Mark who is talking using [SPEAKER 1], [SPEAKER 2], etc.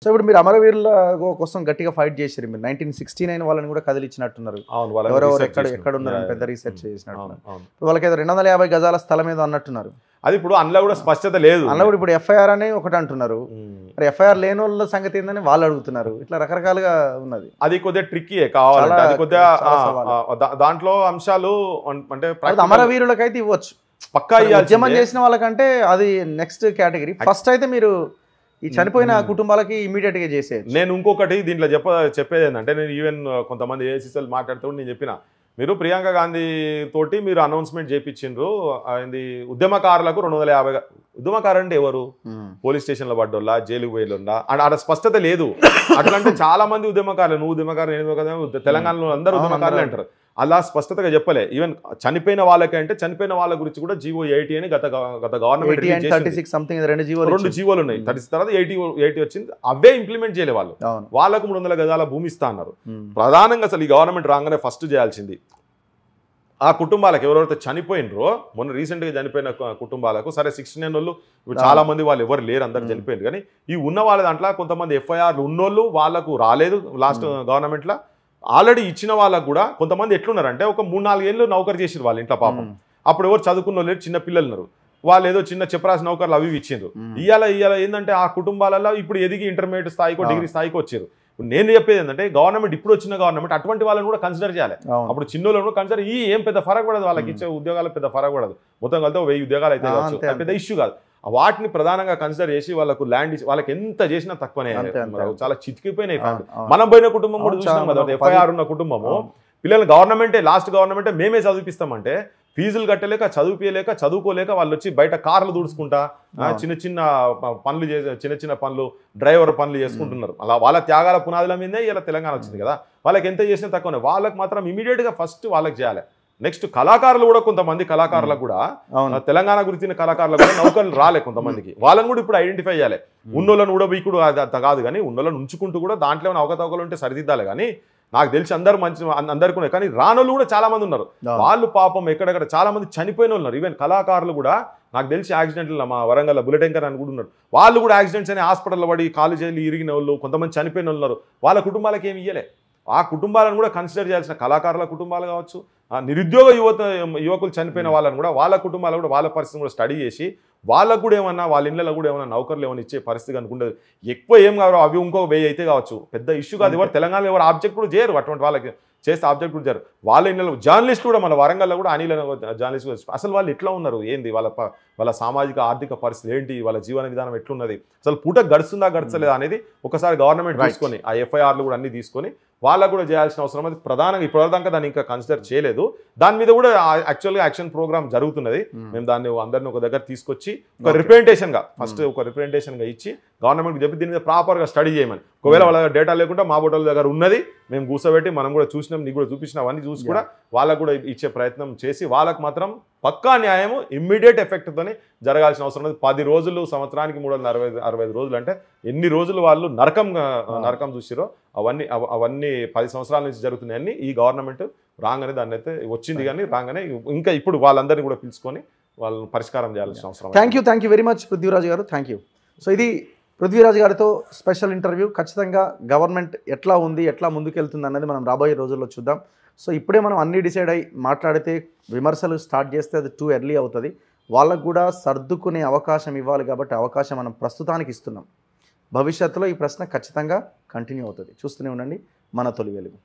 [SPEAKER 1] So ఇప్పుడు మీరు అమరవీరుల కోసం గట్టిగా ఫైట్ చేశారు. మీరు 1969 వాళ్ళని కూడా కదిలిచ్చినట్టున్నారు. ఎవరెవరు ఎక్కడ ఉన్నారని పెద్ద రీసెర్చ్ చేసినట్టున్నారు. ఇప్పుడు వాళ్ళకి ఏదో 250 గజాల స్థలం ఏదో అన్నట్టున్నారు.
[SPEAKER 2] అది ఇప్పుడు అందులో కూడా స్పష్టత లేదు.
[SPEAKER 1] అందులో ఇప్పుడు ఎఫ్ఐఆర్ అని ఒకటి అంటున్నారు. మరి ఎఫ్ఐఆర్ లేని వాళ్ళ సంగతి ఏందని వాళ్ళు అడుగుతున్నారు. ఇట్లా రకరకాలుగా ఉన్నది.
[SPEAKER 2] అది కొద్దిగా ట్రిక్కీయే కావాలంటే, అది కొద్దిగా దాంట్లో అంశాలు అంటే
[SPEAKER 1] అమరవీరులకైతే ఇవ్వచ్చు పక్కా. ఉద్యమం చేసిన వాళ్ళకంటే అది నెక్స్ట్ కేటగిరీ. ఫస్ట్ అయితే మీరు ఈ చనిపోయిన కుటుంబాలకి ఇమీడియట్ గా చేసేది.
[SPEAKER 2] నేను ఇంకొకటి దీంట్లో చెప్పేది ఏంటంటే, నేను ఈవెన్ కొంతమంది ఏసీసీలు మాట్లాడుతూ నేను చెప్పిన, మీరు ప్రియాంక గాంధీ తోటి మీరు అనౌన్స్మెంట్ చేయించిండ్రు, అది ఉద్యమకారులకు 250 ఉద్యమకారు అంటే ఎవరు? పోలీస్ స్టేషన్లో పడ్డోళ్ళ, జైలుకు పోయేళ్ళ, ఆడ స్పష్టత లేదు. అట్లంటే చాలా మంది ఉద్యమకారులు, నువ్వు ఉద్యమకారు నేను ఉద్యమకారు, తెలంగాణలో అందరూ ఉద్యమకారులు అంటారు. అలా స్పష్టతగా చెప్పలే. ఈవెన్ చనిపోయిన వాళ్ళకి అంటే చనిపోయిన వాళ్ళ గురించి కూడా జీవో 80 అని గత గవర్నమెంట్
[SPEAKER 1] 2
[SPEAKER 2] జీవోలు ఉన్నాయి. 30 తర్వాత 80 వచ్చింది. అవే ఇంప్లిమెంట్ చేయలే వాళ్ళు. వాళ్ళకు 300 గజాల భూమి ఇస్తా అన్నారు. ప్రధానంగా అసలు ఈ గవర్నమెంట్ రాగానే ఫస్ట్ చేయాల్సింది ఆ కుటుంబాలకు ఎవరెవరైతే చనిపోయినరో, మొన్న రీసెంట్గా చనిపోయిన కుటుంబాలకు, సరే 69 వాళ్ళు ఇప్పుడు చాలా మంది వాళ్ళు ఎవరు లేరు, అందరు చనిపోయింది. కానీ ఈ ఉన్న వాళ్ళ దాంట్లో కొంతమంది ఎఫ్ఐఆర్లు ఉన్నోళ్ళు వాళ్ళకు రాలేదు. లాస్ట్ గవర్నమెంట్లో ఆల్రెడీ ఇచ్చిన వాళ్ళకు కూడా కొంతమంది ఎట్లున్నారంటే, ఒక 3-4 ఏళ్ళు నౌకరు చేసారు వాళ్ళ ఇంట్లో పాపం. అప్పుడు ఎవరు చదువుకున్న వాళ్ళు చిన్న పిల్లలు ఉన్నారు, వాళ్ళు ఏదో చిన్న చెప్పరాసి నౌకర్లు అవి ఇచ్చిండ్రు. ఇవాళ ఏంటంటే ఆ కుటుంబాలలో ఇప్పుడు ఎదిగి ఇంటర్మీడియట్ స్థాయికో డిగ్రీ స్థాయికి వచ్చారు. నేను చెప్పేది ఏంటంటే, గవర్నమెంట్ ఇప్పుడు వచ్చిన గవర్నమెంట్ అటువంటి వాళ్ళని కూడా కన్సిడర్ చేయాలి. అప్పుడు చిన్నోళ్ళను కన్సిడర్ ఏం పెద్ద ఫరక్ పడదు, వాళ్ళకి ఇచ్చే ఉద్యోగాలు పెద్ద ఫరక్ పడదు. మొత్తం కలితే 1000 ఉద్యోగాలు అయితే కావచ్చు, పెద్ద ఇష్యూ కాదు. వాటిని ప్రధానంగా కన్సిడర్ చేసి వాళ్ళకు ల్యాండ్ ఇచ్చి వాళ్ళకి ఎంత చేసినా తక్కువనే. చాలా చితికిపోయినాయి. మనం పోయిన కుటుంబం కూడా చూసినాం కదా, ఎఫ్ఐఆర్ ఉన్న కుటుంబము పిల్లలు గవర్నమెంటే, లాస్ట్ గవర్నమెంటే మేమే చదివిపిస్తామంటే ఫీజులు కట్టలేక, చదివిపోయలేక, చదువుకోలేక వాళ్ళు వచ్చి బయట కార్లు దూడుచుకుంటా చిన్న చిన్న పనులు చేసే, చిన్న పనులు డ్రైవర్ పనులు చేసుకుంటున్నారు. అలా వాళ్ళ త్యాగాల పునాదుల మీదే ఇలా తెలంగాణ వచ్చింది కదా. వాళ్ళకి ఎంత చేసినా తక్కువనే. వాళ్ళకి మాత్రం ఇమీడియట్గా ఫస్ట్ వాళ్ళకి చేయాలి. నెక్స్ట్ కళాకారులు కూడా, కొంతమంది కళాకారులకు కూడా, తెలంగాణ గురించిన కళాకారులకు కూడా నౌకర్లు రాలే కొంతమందికి. వాళ్ళని కూడా ఇప్పుడు ఐడెంటిఫై చేయాలి. ఉన్నోళ్ళను కూడా వీకుడు అంత కాదు, కానీ ఉన్నోళ్ళని ఉంచుకుంటూ కూడా దాంట్లో ఏమైనా అవకతవకలు ఉంటే సరిదిద్దాలి. కానీ నాకు తెలిసి అందరూ అందరికీ ఉన్నాయి, కానీ రానోళ్ళు కూడా చాలా మంది ఉన్నారు. వాళ్ళు పాపం ఎక్కడెక్కడ చాలా మంది చనిపోయిన ఉన్నారు. ఈవెన్ కళాకారులు కూడా నాకు తెలిసి యాక్సిడెంట్లు, మా వరంగల్ బుల్లెట్ యాంకర్ అని కూడా ఉన్నారు, వాళ్ళు కూడా యాక్సిడెంట్స్ అని హాస్పిటల్లో పడి కాలు చేయాలి ఇరిగిన వాళ్ళు, కొంతమంది చనిపోయిన ఉన్నారు. వాళ్ళ కుటుంబాలకు ఏమి ఇయ్యలే. ఆ కుటుంబాలను కూడా కన్సిడర్ చేయాల్సిన, కళాకారుల కుటుంబాలు కావచ్చు, నిరుద్యోగ యువకులు చనిపోయిన వాళ్ళని కూడా, వాళ్ళ కుటుంబాలు కూడా, వాళ్ళ పరిస్థితిని కూడా స్టడీ చేసి వాళ్ళకు కూడా ఏమన్నా, వాళ్ళ ఇళ్ళలో కూడా ఏమన్నా నౌకర్లు ఏమైనా ఇచ్చే పరిస్థితి అనుకుంటుంది. ఎక్కువ ఏం కావాలి, అవి ఇంకొక 1000 అయితే కావచ్చు, పెద్ద ఇష్యూ కాదు. ఎవరు తెలంగాణలో ఎవరు ఆబ్జెక్ట్ కూడా చేయరు, అటువంటి వాళ్ళకి చేస్తే ఆబ్జెక్ట్ కూడా చేయరు. వాళ్ళ ఇళ్ళలో జర్నలిస్ట్ కూడా, మన వరంగల్లో కూడా అనిల్ జర్నలిస్ట్, అసలు వాళ్ళు ఎట్లా ఉన్నారు, ఏంది వాళ్ళ సామాజిక ఆర్థిక పరిస్థితి ఏంటి, వాళ్ళ జీవన విధానం ఎట్లున్నది, అసలు పూట గడుస్తుందా గడచలేదా అనేది ఒకసారి గవర్నమెంట్ తీసుకొని, ఆ ఎఫ్ఐఆర్లు కూడా అన్ని తీసుకొని వాళ్ళకు కూడా చేయాల్సిన అవసరం. అది ప్రధానంగా ఇప్పటిదాకా దాన్ని ఇంకా కన్సిడర్ చేయలేదు. దాని మీద కూడా యాక్చువల్గా యాక్షన్ ప్రోగ్రామ్ జరుగుతున్నది. మేము దాన్ని అందరిని ఒక దగ్గర తీసుకొచ్చి ఒక రిప్రజెంటేషన్గా, ఫస్ట్ ఒక రిప్రజెంటేషన్గా ఇచ్చి గవర్నమెంట్కి చెప్పి దీని మీద ప్రాపర్గా స్టడీ చేయమని. ఒకవేళ వాళ్ళ డేటా లేకుండా మా బోటోల దగ్గర ఉన్నది మేము కూర్చోబెట్టి మనం కూడా చూసినాం, నీకు కూడా చూపించినాం, అవన్నీ చూసి కూడా వాళ్ళకు కూడా ఇచ్చే ప్రయత్నం చేసి వాళ్ళకు మాత్రం పక్కా న్యాయము ఇమ్మీడియట్ ఎఫెక్ట్తోనే జరగాల్సిన అవసరం ఉంది. 10 రోజులు, సంవత్సరానికి 365 రోజులు అంటే ఎన్ని రోజులు వాళ్ళు నరకం చూసిరో అవన్నీ 10 సంవత్సరాల నుంచి జరుగుతున్నాయని ఈ గవర్నమెంట్ రాగానే దాన్ని అయితే వచ్చింది. కానీ రాగానే ఇంకా ఇప్పుడు వాళ్ళందరినీ కూడా పిలుచుకొని వాళ్ళని పరిష్కారం చేయాల్సిన అవసరం.
[SPEAKER 1] Thank you very much Prithviraj garu. Thank you. So ఇది పృథ్వీరాజ్ గారితో స్పెషల్ ఇంటర్వ్యూ. ఖచ్చితంగా గవర్నమెంట్ ఎట్లా ఉంది, ఎట్లా ముందుకెళ్తుంది అన్నది మనం రాబోయే రోజుల్లో చూద్దాం. సో ఇప్పుడే మనం అన్నీ డిసైడ్ అయ్యి మాట్లాడితే, విమర్శలు స్టార్ట్ చేస్తే అది టూ ఎర్లీ అవుతుంది. వాళ్ళకు కూడా సర్దుకునే అవకాశం ఇవ్వాలి. కాబట్టి అవకాశం మనం ప్రస్తుతానికి ఇస్తున్నాం. భవిష్యత్తులో ఈ ప్రశ్న ఖచ్చితంగా కంటిన్యూ అవుతుంది. చూస్తూనే ఉండండి మన తొలి వెలుగు.